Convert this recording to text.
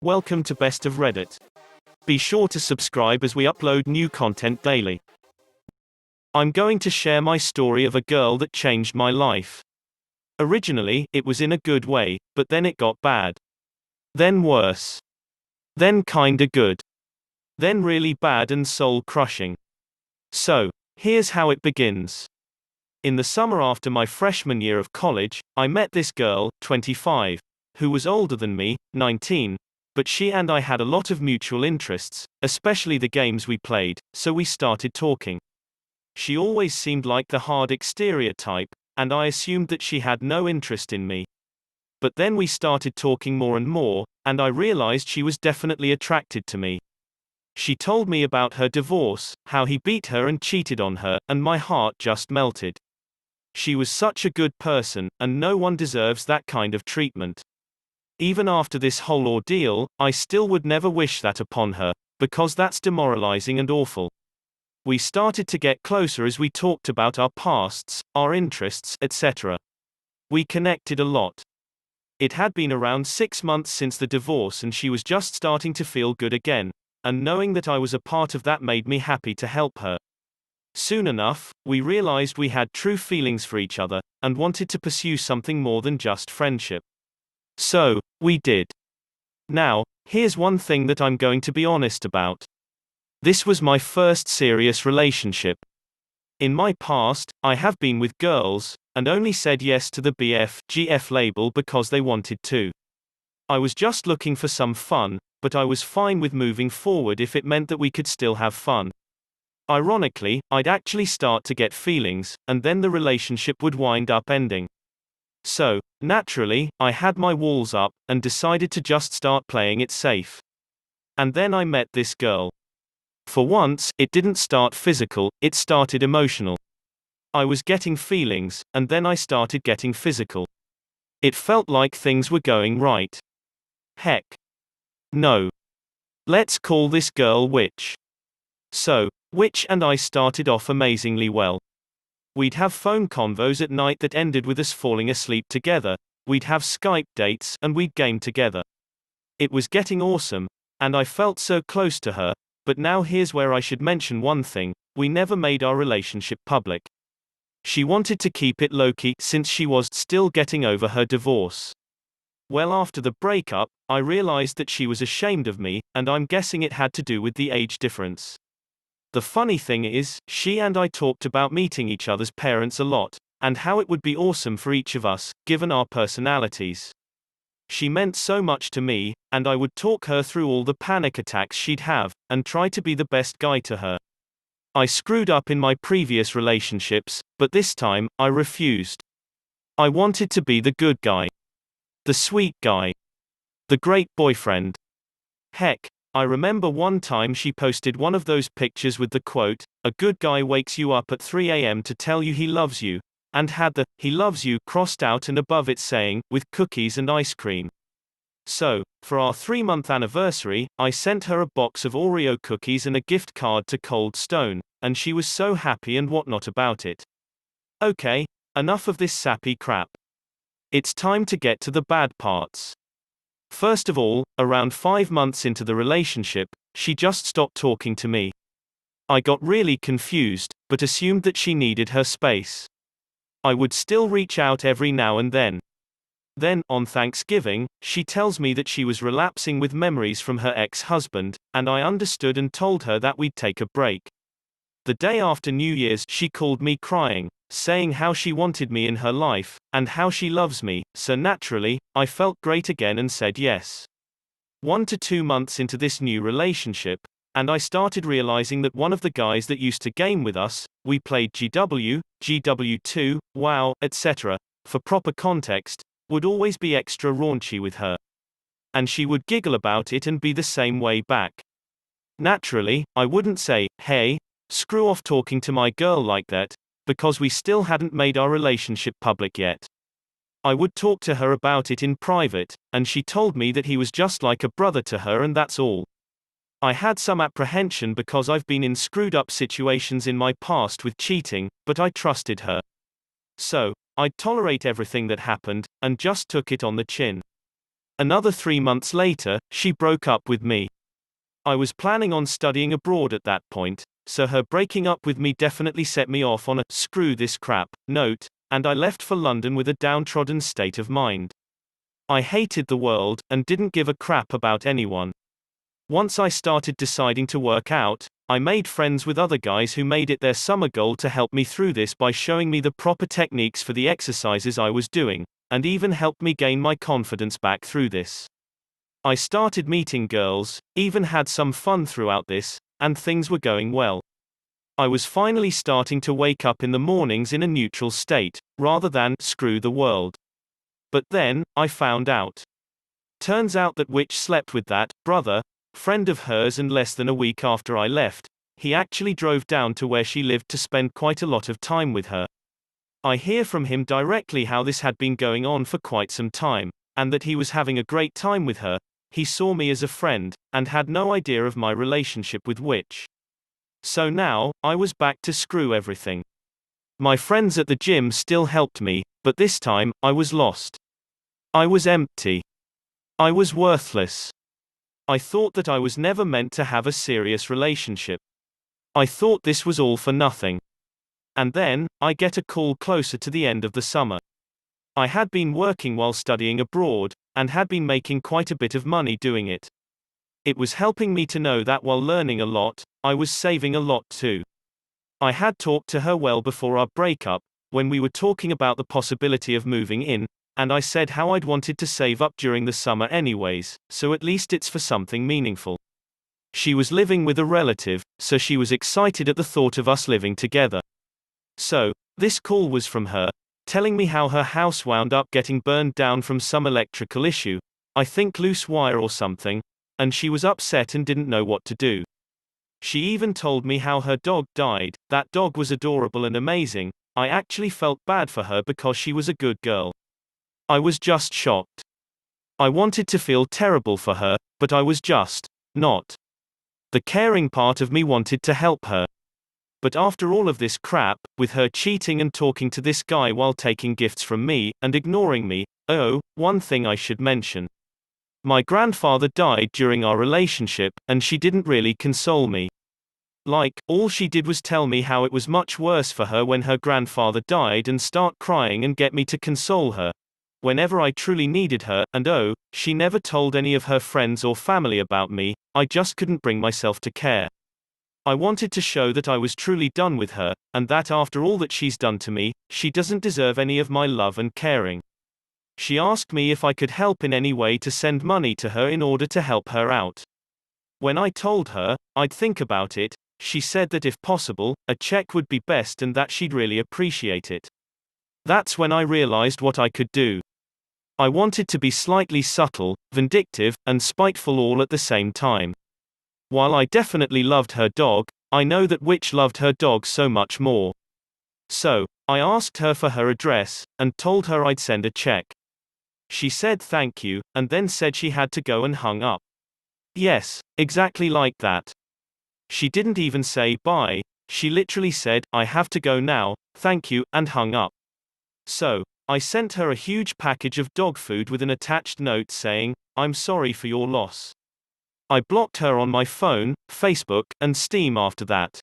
Welcome to Best of Reddit. Be sure to subscribe as we upload new content daily. I'm going to share my story of a girl that changed my life. Originally, it was in a good way, but then it got bad. Then worse. Then kinda good. Then really bad and soul-crushing. So, here's how it begins. In the summer after my freshman year of college, I met this girl, 25, who was older than me, 19, but she and I had a lot of mutual interests, especially the games we played, so we started talking. She always seemed like the hard exterior type, and I assumed that she had no interest in me. But then we started talking more and more, and I realized she was definitely attracted to me. She told me about her divorce, how he beat her and cheated on her, and my heart just melted. She was such a good person, and no one deserves that kind of treatment. Even after this whole ordeal, I still would never wish that upon her, because that's demoralizing and awful. We started to get closer as we talked about our pasts, our interests, etc. We connected a lot. It had been around 6 months since the divorce and she was just starting to feel good again, and knowing that I was a part of that made me happy to help her. Soon enough, we realized we had true feelings for each other, and wanted to pursue something more than just friendship. So, we did. Now, here's one thing that I'm going to be honest about. This was my first serious relationship. In my past, I have been with girls, and only said yes to the BF/GF label because they wanted to. I was just looking for some fun, but I was fine with moving forward if it meant that we could still have fun. Ironically, I'd actually start to get feelings, and then the relationship would wind up ending. So, naturally, I had my walls up, and decided to just start playing it safe. And then I met this girl. For once, it didn't start physical, it started emotional. I was getting feelings, and then I started getting physical. It felt like things were going right. Heck. No. Let's call this girl Witch. So, Witch and I started off amazingly well. We'd have phone convos at night that ended with us falling asleep together, we'd have Skype dates, and we'd game together. It was getting awesome, and I felt so close to her, but now here's where I should mention one thing: we never made our relationship public. She wanted to keep it low-key since she was still getting over her divorce. Well, after the breakup, I realized that she was ashamed of me, and I'm guessing it had to do with the age difference. The funny thing is, she and I talked about meeting each other's parents a lot, and how it would be awesome for each of us, given our personalities. She meant so much to me, and I would talk her through all the panic attacks she'd have, and try to be the best guy to her. I screwed up in my previous relationships, but this time, I refused. I wanted to be the good guy. The sweet guy. The great boyfriend. Heck, I remember one time she posted one of those pictures with the quote, "A good guy wakes you up at 3 a.m. to tell you he loves you," and had the "he loves you" crossed out and above it saying, "with cookies and ice cream." So, for our 3-month anniversary, I sent her a box of Oreo cookies and a gift card to Cold Stone, and she was so happy and whatnot about it. Okay, enough of this sappy crap. It's time to get to the bad parts. First of all, around 5 months into the relationship, she just stopped talking to me. I got really confused, but assumed that she needed her space. I would still reach out every now and then. Then, on Thanksgiving, she tells me that she was relapsing with memories from her ex-husband, and I understood and told her that we'd take a break. The day after New Year's, she called me crying, saying how she wanted me in her life, and how she loves me, so naturally, I felt great again and said yes. 1 to 2 months into this new relationship, and I started realizing that one of the guys that used to game with us, we played GW, GW2, WoW, etc., for proper context, would always be extra raunchy with her. And she would giggle about it and be the same way back. Naturally, I wouldn't say, "Hey, screw off talking to my girl like that," because we still hadn't made our relationship public yet. I would talk to her about it in private, and she told me that he was just like a brother to her and that's all. I had some apprehension because I've been in screwed up situations in my past with cheating, but I trusted her. So, I'd tolerate everything that happened, and just took it on the chin. Another 3 months later, she broke up with me. I was planning on studying abroad at that point, so her breaking up with me definitely set me off on a "screw this crap" note, and I left for London with a downtrodden state of mind. I hated the world, and didn't give a crap about anyone. Once I started deciding to work out, I made friends with other guys who made it their summer goal to help me through this by showing me the proper techniques for the exercises I was doing, and even helped me gain my confidence back through this. I started meeting girls, even had some fun throughout this, and things were going well. I was finally starting to wake up in the mornings in a neutral state, rather than screw the world. But then, I found out. Turns out that witch slept with that brother, friend of hers, and less than a week after I left, he actually drove down to where she lived to spend quite a lot of time with her. I hear from him directly how this had been going on for quite some time, and that he was having a great time with her. He saw me as a friend, and had no idea of my relationship with witch. So now, I was back to screw everything. My friends at the gym still helped me, but this time, I was lost. I was empty. I was worthless. I thought that I was never meant to have a serious relationship. I thought this was all for nothing. And then, I get a call closer to the end of the summer. I had been working while studying abroad, and had been making quite a bit of money doing it. It was helping me to know that while learning a lot, I was saving a lot too. I had talked to her well before our breakup, when we were talking about the possibility of moving in, and I said how I'd wanted to save up during the summer anyways, so at least it's for something meaningful. She was living with a relative, so she was excited at the thought of us living together. So, this call was from her, telling me how her house wound up getting burned down from some electrical issue, I think loose wire or something, and she was upset and didn't know what to do. She even told me how her dog died. That dog was adorable and amazing. I actually felt bad for her because she was a good girl. I was just shocked. I wanted to feel terrible for her, but I was just not. The caring part of me wanted to help her. But after all of this crap, with her cheating and talking to this guy while taking gifts from me, and ignoring me, one thing I should mention. My grandfather died during our relationship, and she didn't really console me. Like, all she did was tell me how it was much worse for her when her grandfather died and start crying and get me to console her whenever I truly needed her, and she never told any of her friends or family about me. I just couldn't bring myself to care. I wanted to show that I was truly done with her, and that after all that she's done to me, she doesn't deserve any of my love and caring. She asked me if I could help in any way to send money to her in order to help her out. When I told her I'd think about it, she said that if possible, a check would be best and that she'd really appreciate it. That's when I realized what I could do. I wanted to be slightly subtle, vindictive, and spiteful all at the same time. While I definitely loved her dog, I know that witch loved her dog so much more. So, I asked her for her address, and told her I'd send a check. She said thank you, and then said she had to go and hung up. Yes, exactly like that. She didn't even say bye, she literally said, I have to go now, thank you, and hung up. So, I sent her a huge package of dog food with an attached note saying, I'm sorry for your loss. I blocked her on my phone, Facebook, and Steam after that.